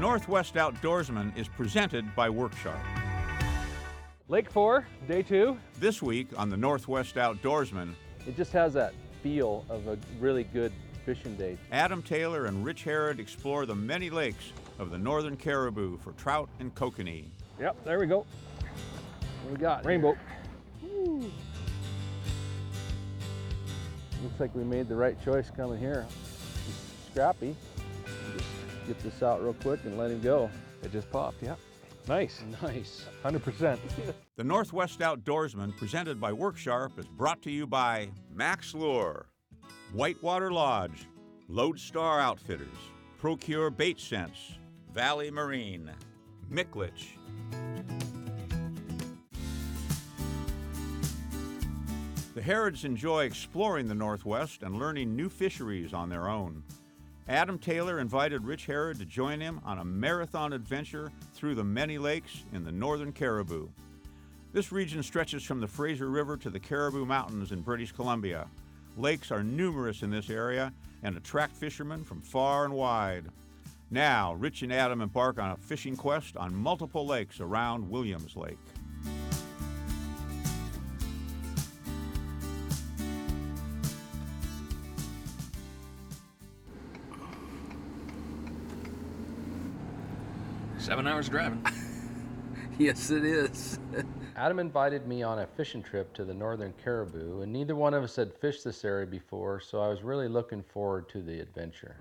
Northwest Outdoorsman is presented by Worksharp. Lake 4, day 2. This week on the Northwest Outdoorsman, It just has that feel of a really good fishing day. Adam Taylor and Rich Harrod explore the many lakes of the northern Cariboo for trout and kokanee. Yep, there we go. What we got? Rainbow. Woo. Looks like we made the right choice coming here. It's scrappy. Just get this out real quick and let him go. It just popped, yeah. Nice. Nice. 100%. The Northwest Outdoorsman, presented by Worksharp, is brought to you by Max Lure, Whitewater Lodge, Lodestar Outfitters, Procure Bait Sense, Valley Marine, Micklich. The Harrods enjoy exploring the Northwest and learning new fisheries on their own. Adam Taylor invited Rich Harrod to join him on a marathon adventure through the many lakes in the northern Cariboo. This region stretches from the Frazer River to the Cariboo Mountains in British Columbia. Lakes are numerous in this area and attract fishermen from far and wide. Now, Rich and Adam embark on a fishing quest on multiple lakes around Williams Lake. Seven hours driving. Yes, it is. Adam invited me on a fishing trip to the northern Cariboo, and neither one of us had fished this area before, so I was really looking forward to the adventure.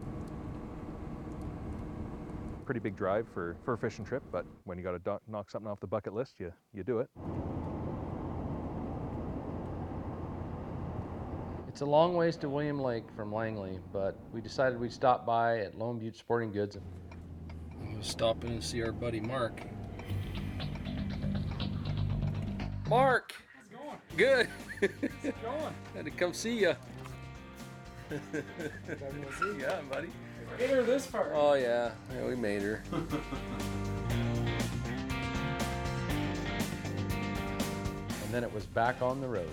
Pretty big drive for a fishing trip, but when you got to knock something off the bucket list, you do it. It's a long ways to William Lake from Langley, but we decided we'd stop by at Lone Butte Sporting Goods. We'll stop in and see our buddy Mark. Mark! How's it going? Good. How's it going? Had to come see you. Yeah, buddy. Get her this far. Oh yeah, we made her. And then it was back on the road.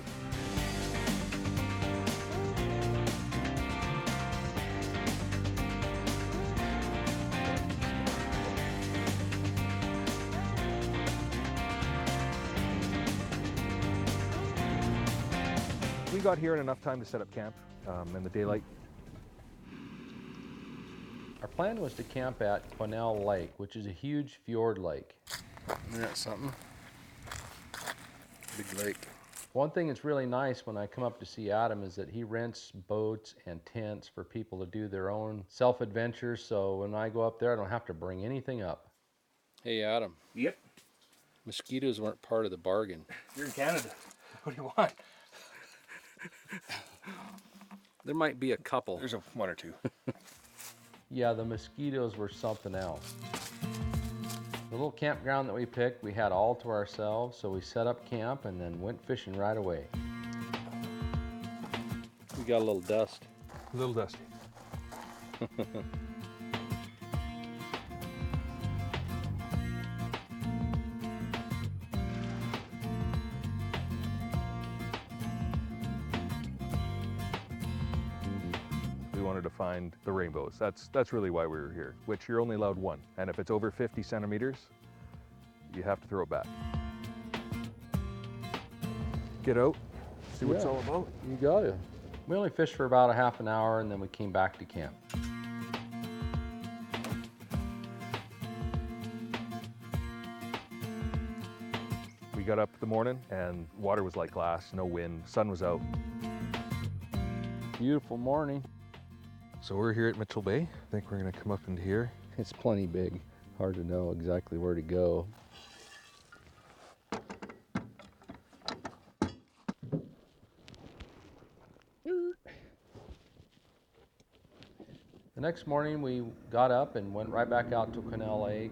We got here in enough time to set up camp in the daylight. Our plan was to camp at Kokanee Lake, which is a huge fjord lake. Isn't that something? Big lake. One thing that's really nice when I come up to see Adam is that he rents boats and tents for people to do their own self-adventures, so when I go up there I don't have to bring anything up. Hey Adam, Yep. mosquitoes weren't part of the bargain. You're in Canada. What do you want? There might be a couple. There's one or two. Yeah, the mosquitoes were something else. The little campground that we picked, we had all to ourselves, so we set up camp and then went fishing right away. We got a little dust. A little dusty. We wanted to find the rainbows. That's really why we were here, which you're only allowed one. And if it's over 50 centimeters, you have to throw it back. Get out, see what it's all about. You got it. We only fished for about a half an hour and then we came back to camp. We got up in the morning and water was like glass, no wind, sun was out. Beautiful morning. So we're here at Mitchell Bay. I think we're gonna come up into here. It's plenty big. Hard to know exactly where to go. The next morning we got up and went right back out to Kokanee Lake.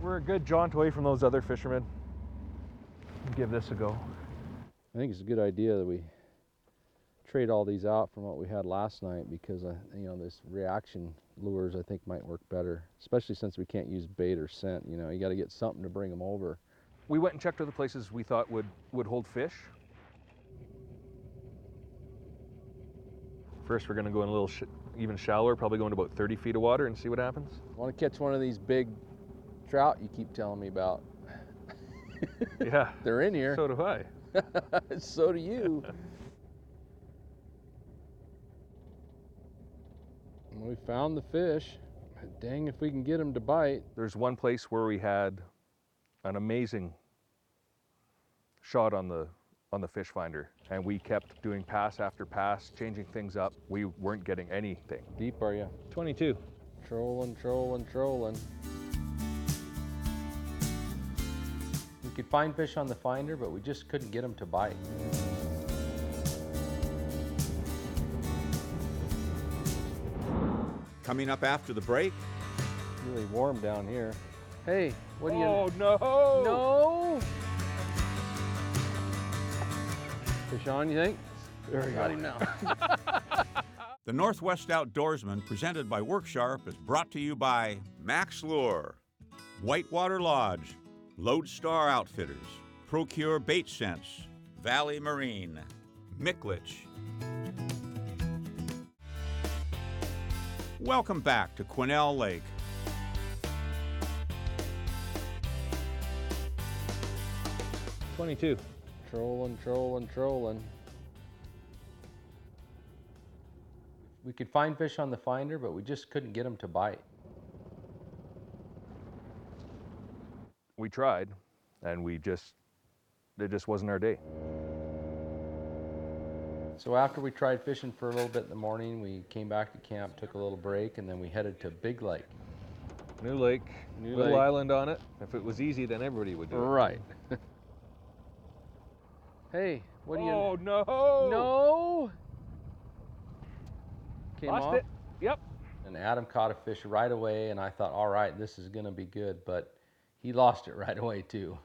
We're a good jaunt away from those other fishermen. Give this a go. I think it's a good idea that we trade all these out from what we had last night because this reaction lures I think might work better, especially since we can't use bait or scent. You got to get something to bring them over. We went and checked other places we thought would hold fish. First, we're gonna go in a little even shallower, probably going to about 30 feet of water and see what happens. I want to catch one of these big trout you keep telling me about. Yeah. They're in here. So do I. So do you. We found the fish. Dang if we can get them to bite. There's one place where we had an amazing shot on the fish finder, and we kept doing pass after pass, changing things up. We weren't getting anything. Deep are you? 22. Trolling, trolling, trolling. We could find fish on the finder, but we just couldn't get them to bite. Coming up after the break, Really warm down here. Hey, what do you... Oh no! No! Fish on, you think? There we got him now. the Northwest Outdoorsman, presented by Worksharp, is brought to you by Max Lure, Whitewater Lodge, Lodestar Outfitters, Procure Bait Sense, Valley Marine, Micklich. Welcome back to Quesnel Lake. $22. Trolling, trolling, trolling. We could find fish on the finder, but we just couldn't get them to bite. We tried, and it just wasn't our day. So after we tried fishing for a little bit in the morning, we came back to camp, took a little break, and then we headed to Big Lake. New lake, New little lake. island on it. If it was easy, then everybody would do it. Right. Hey, what do you... Oh no! No! Came Lost off. it. Yep. And Adam caught a fish right away, and I thought, all right, this is gonna be good, but he lost it right away too.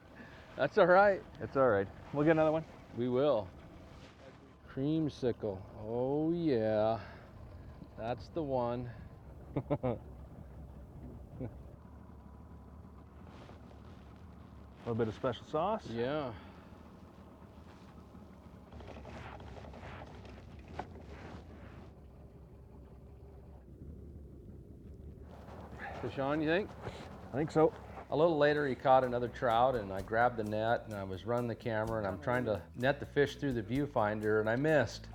That's all right. It's all right. We'll get another one. We will. Creamsicle. Oh yeah. That's the one. A little bit of special sauce. Yeah. Fish on, you think? I think so. A little later, he caught another trout, and I grabbed the net, and I was running the camera, and I'm trying to net the fish through the viewfinder, and I missed.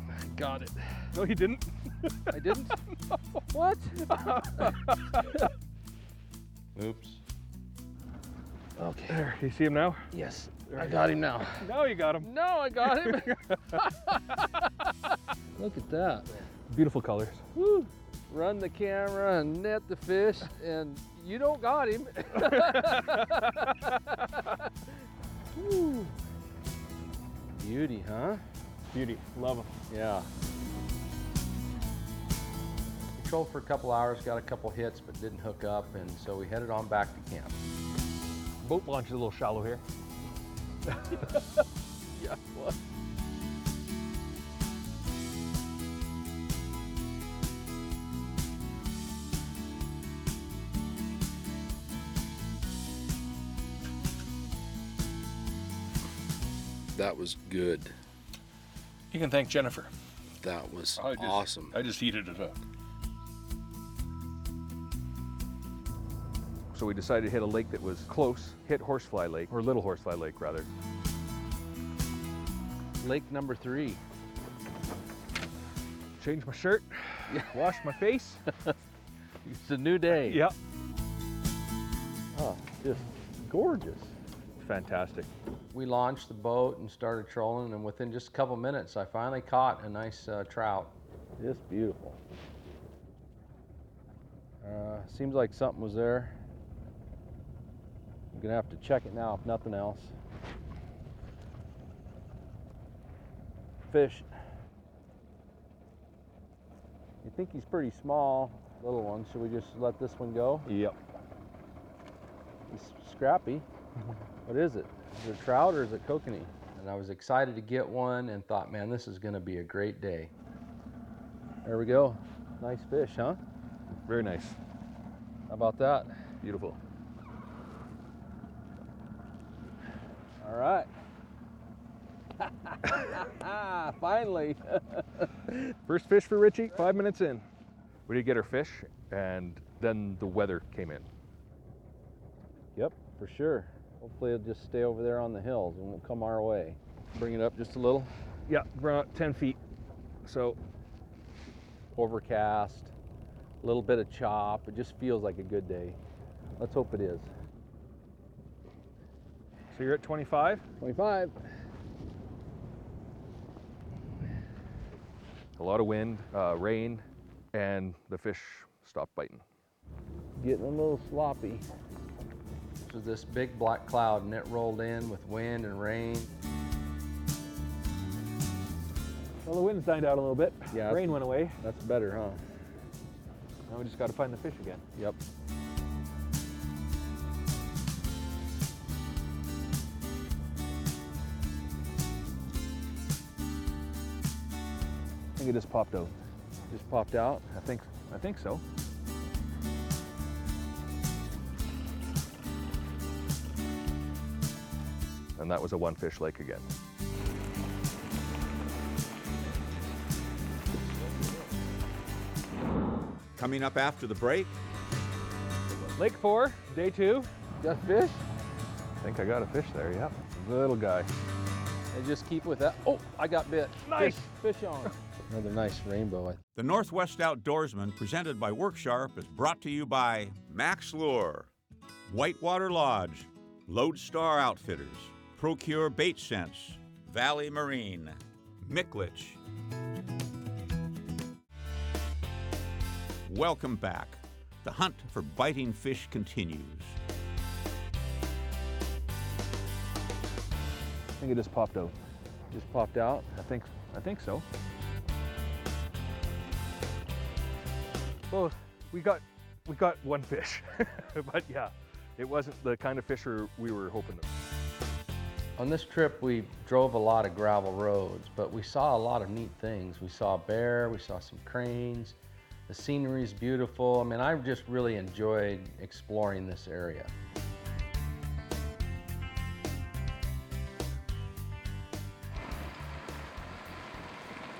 I got it. No, you didn't. I didn't? What? Oops. Okay. There, you see him now? Yes, I got him now. Now you got him. No, I got him. Look at that. Beautiful colors. Woo. Run the camera and net the fish, and you don't got him. Woo. Beauty, huh? Beauty. Love them. Yeah. We trolled for a couple hours, got a couple hits, but didn't hook up, and so we headed on back to camp. Boat launch is a little shallow here. Yeah, what? That was good. You can thank Jennifer. That was awesome. I just heated it up. So we decided to hit a lake that was close, hit Horsefly Lake, or Little Horsefly Lake rather. Lake number 3. Change my shirt, wash my face. It's a new day. Yep. Oh, just gorgeous. Fantastic. We launched the boat and started trolling, and within just a couple minutes, I finally caught a nice trout. Just beautiful. Seems like something was there. I'm gonna have to check it now, if nothing else. Fish. You think he's pretty small, little one. Should we just let this one go? Yep. He's scrappy. What is it? Is it a trout or is it kokanee? And I was excited to get one and thought, man, this is gonna be a great day. There we go. Nice fish, huh? Very nice. How about that? Beautiful. All right. Finally. First fish for Richie, 5 minutes in. We did get our fish, and then the weather came in. Yep, for sure. Hopefully it'll just stay over there on the hills and won't come our way. Bring it up just a little. Yeah, about 10 feet. So, Overcast, a little bit of chop. It just feels like a good day. Let's hope it is. so you're at 25? 25. A lot of wind, rain, and the fish stopped biting. Getting a little sloppy. This was this big black cloud and it rolled in with wind and rain. Well, the wind's died out a little bit. Yeah. Rain went away. That's better, huh? Now we just got to find the fish again. Yep. I think it just popped out. Just popped out. I think so. And that was a one fish lake again. Coming up after the break, Lake 4, day 2. Got fish? I think I got a fish there, yep. Little guy. And just keep with that. Oh, I got bit. Nice. Fish on. Another nice rainbow. the Northwest Outdoorsman, presented by Worksharp, is brought to you by Max Lure, Whitewater Lodge, Lodestar Outfitters, Procure Bait Sense, Valley Marine, Micklich. Welcome back. The hunt for biting fish continues. I think it just popped out. Just popped out. I think so. Well, we got one fish, but yeah, it wasn't the kind of fisher we were hoping to. On this trip, we drove a lot of gravel roads, but we saw a lot of neat things. We saw a bear, we saw some cranes. The scenery is beautiful. I mean, I just really enjoyed exploring this area.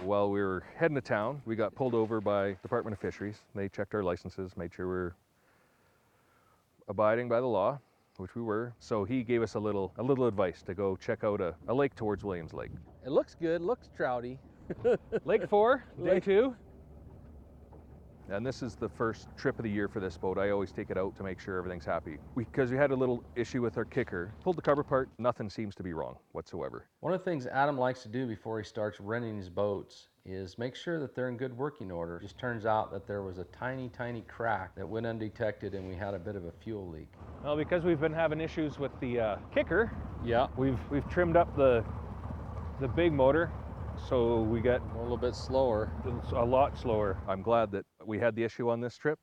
While we were heading to town, we got pulled over by Department of Fisheries. They checked our licenses, made sure we were abiding by the law, which we were. So he gave us a little advice to go check out a lake towards Williams Lake. It looks good, looks trouty. Lake 4, day 2. And this is the first trip of the year for this boat. I always take it out to make sure everything's happy. Because we had a little issue with our kicker. Pulled the cover apart, nothing seems to be wrong whatsoever. One of the things Adam likes to do before he starts renting his boats is make sure that they're in good working order. It just turns out that there was a tiny, tiny crack that went undetected and we had a bit of a fuel leak. Well, because we've been having issues with the kicker, Yeah. we've trimmed up the big motor, so we get A little bit slower. a lot slower. I'm glad that we had the issue on this trip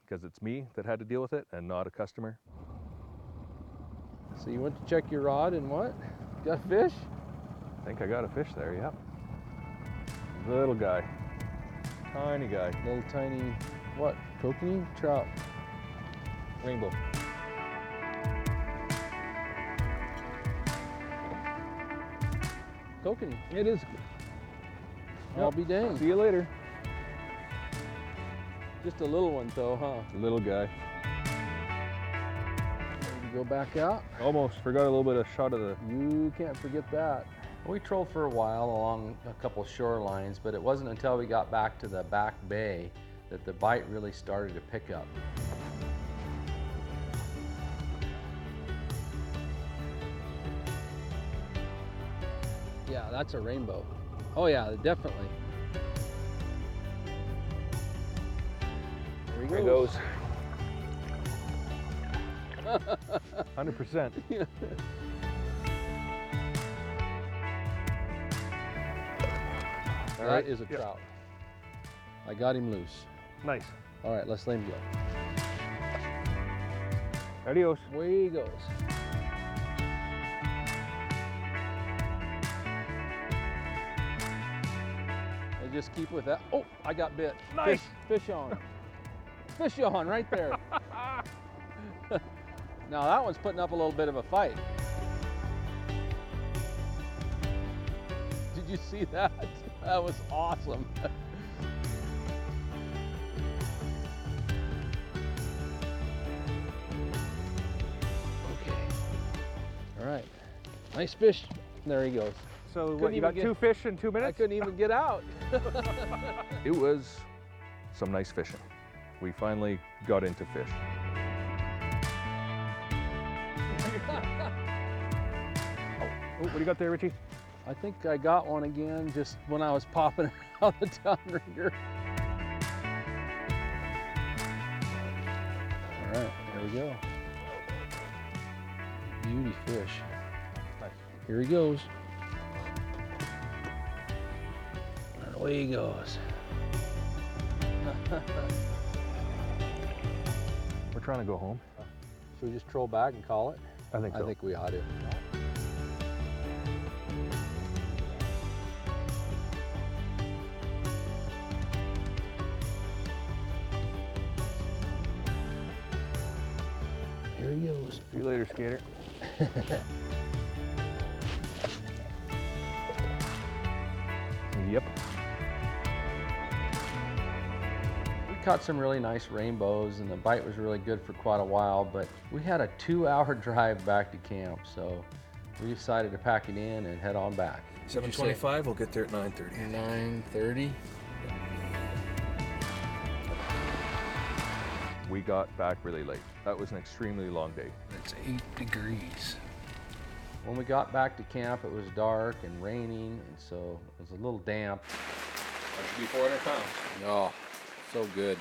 because it's me that had to deal with it and not a customer. So you went to check your rod and what? Got fish? I think I got a fish there, yep. Little guy, tiny guy, Little tiny, what? Kokanee? Trout. rainbow. Kokanee. It is. I'll be danged. See you later. Just a little one though, huh? Little guy. Ready to go back out? Almost forgot a little bit of shot of the. You can't forget that. We trolled for a while along a couple shorelines, but it wasn't until we got back to the back bay that the bite really started to pick up. Yeah, that's a rainbow. Oh yeah, definitely. There he There goes. goes. 100%. That right, is a yeah. trout. I got him loose. Nice. All right, let's let him go. Adios. Away he goes. And just keep with that. Oh, I got bit. Nice. Fish on. Fish on right there. Now that one's putting up a little bit of a fight. you see that? That was awesome. Okay. All right. Nice fish. There he goes. So Couldn't what, you even got get- 2 fish in 2 I minutes? couldn't even get out. It was some nice fishing. We finally got into fish. Oh, what do you got there, Richie? I think I got one again just when I was popping out the downrigger. All right, there we go. Beauty fish. Nice. Here he goes. And away he goes. We're trying to go home. Should we just troll back and call it? I think so. I think we ought to. Here he goes. See you later, skater. Yep. We caught some really nice rainbows and the bite was really good for quite a while, but we had a 2-hour drive back to camp, so we decided to pack it in and head on back. 7:25. We'll get there at 9:30. 9:30. We got back really late. That was an extremely long day. It's 8 degrees. When we got back to camp, it was dark and raining, and so it was a little damp. That should be 400 pounds. Oh, so good.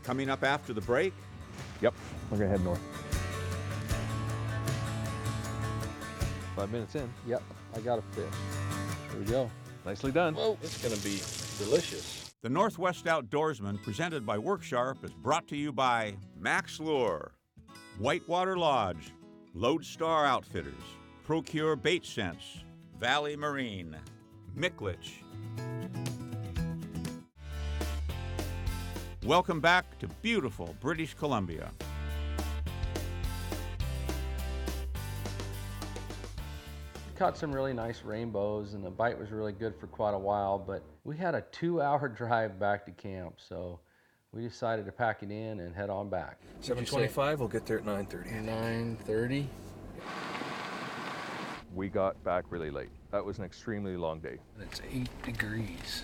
Coming up after the break, Yep, we're gonna head north. 5 minutes in. Yep, I got a fish. Here we go. Nicely done. Whoa, it's gonna be delicious. the Northwest Outdoorsman, presented by Worksharp, is brought to you by Max Lure, Whitewater Lodge, Lodestar Outfitters, Procure Bait Sense, Valley Marine, Micklich. Welcome back to beautiful British Columbia. We caught some really nice rainbows and the bite was really good for quite a while, but we had a 2-hour drive back to camp, so we decided to pack it in and head on back. 7:25. We'll get there at 9:30. 9:30. We got back really late. That was an extremely long day. It's 8 degrees.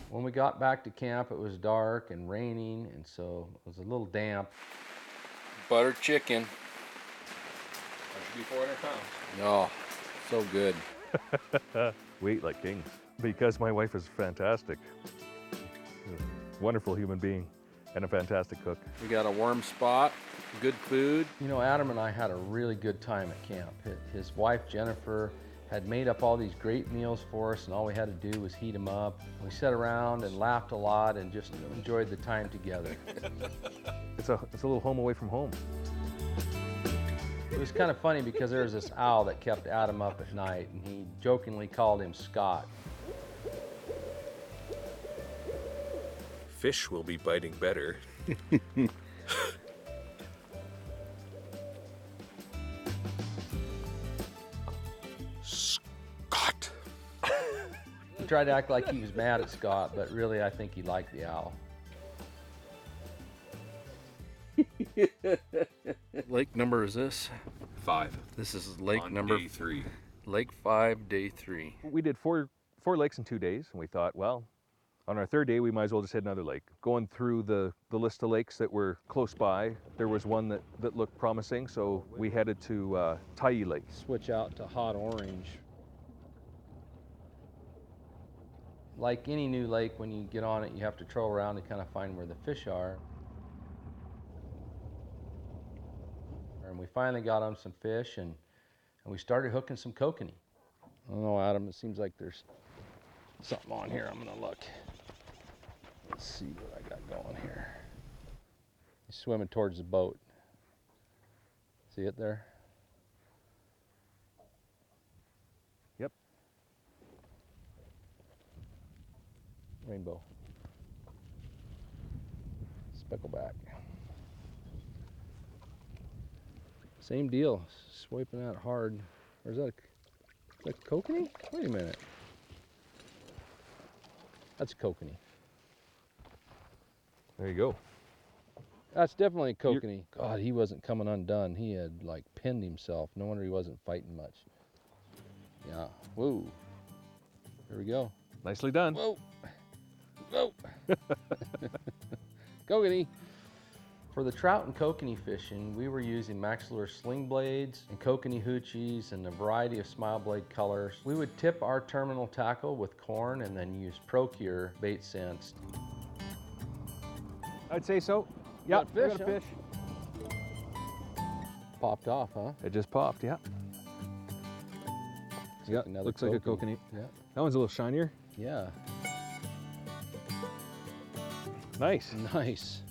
When we got back to camp, it was dark and raining, and so it was a little damp. Butter chicken. That should be 400 pounds. Oh, so good. We eat like kings because my wife is fantastic. She's a wonderful human being and a fantastic cook. We got a warm spot, good food. You know, Adam and I had a really good time at camp. His wife, Jennifer, had made up all these great meals for us, and all we had to do was heat them up. We sat around and laughed a lot and just enjoyed the time together. It's a little home away from home. It was kind of funny because there was this owl that kept Adam up at night, and he jokingly called him Scott. Fish will be biting better. Scott. He tried to act like he was mad at Scott, but really I think he liked the owl. Lake number is this? 5. This is lake On number day 3. Lake 5, day 3. We did four lakes in 2 days, and we thought, well, on our 3rd day, we might as well just hit another lake. Going through the list of lakes that were close by, there was one that looked promising, so we headed to Tyee Lake. Switch out to hot orange. Like any new lake, when you get on it, you have to troll around to kind of find where the fish are. And we finally got on some fish, and we started hooking some kokanee. I don't know, Adam, it seems like there's something on here. I'm gonna look. Let's see what I got going here. He's swimming towards the boat. See it there? Yep. Rainbow. Speckleback. Same deal, swiping out hard. Or is that The kokanee? Wait a minute. That's kokanee. There you go. That's definitely a kokanee. God, he wasn't coming undone. He had like pinned himself. No wonder he wasn't fighting much. Yeah. Whoa. There we go. Nicely done. Whoa. Whoa. Kokanee. For the trout and kokanee fishing, we were using Maxillure sling blades and kokanee hoochies and a variety of smile blade colors. We would tip our terminal tackle with corn and then use Procure bait scents. I'd say so. Got Yeah, fish, got a fish. Popped off, huh? It just popped, yeah. Yeah, Another looks like a kokanee. Yeah. That one's a little shinier. Yeah. Nice. Nice.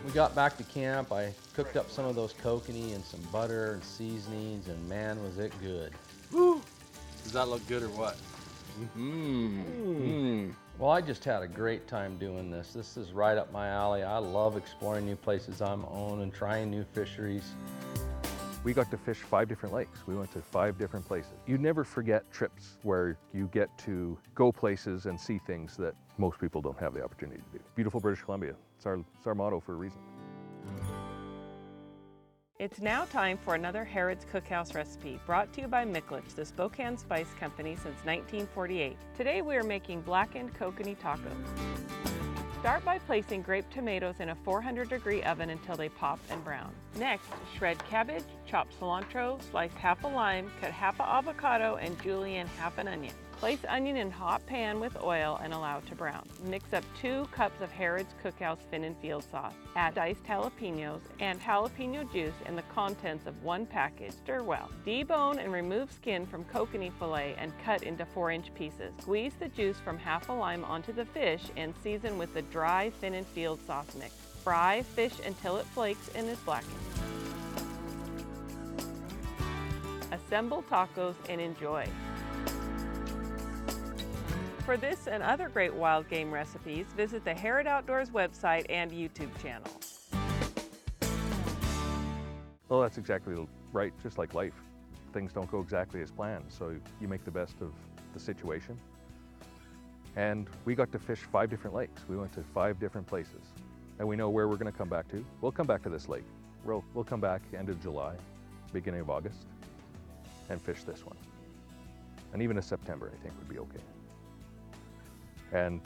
We got back to camp. I cooked up some of those kokanee and some butter and seasonings, and man, was it good. Woo! Does that look good or what? Well, I just had a great time doing this. This is right up my alley. I love exploring new places I'm on and trying new fisheries. We got to fish 5 different lakes. We went to 5 different places. You never forget trips where you get to go places and see things that most people don't have the opportunity to do. Beautiful British Columbia. It's our motto for a reason. It's now time for another Harrod's Cookhouse recipe, brought to you by Micklich, the Spokane Spice Company since 1948. Today we are making blackened kokanee tacos. Start by placing grape tomatoes in a 400-degree oven until they pop and brown. Next, shred cabbage, chop cilantro, slice half a lime, cut half an avocado, and julienne half an onion. Place onion in hot pan with oil and allow to brown. Mix up 2 cups of Harrod's Cookhouse Fin and Field sauce. Add diced jalapenos and jalapeno juice and the contents of 1 package. Stir well. Debone and remove skin from kokanee fillet and cut into 4-inch pieces. Squeeze the juice from half a lime onto the fish and season with the dry Fin and Field sauce mix. Fry fish until it flakes and is blackened. Assemble tacos and enjoy. For this and other great wild game recipes, visit the Harrod Outdoors website and YouTube channel. Well, that's exactly right, just like life. Things don't go exactly as planned, so you make the best of the situation. And we got to fish 5 different lakes. We went to 5 different places. And we know where we're gonna come back to. We'll come back to this lake. We'll come back end of July, beginning of August, and fish this one. And even a September, I think, would be okay. And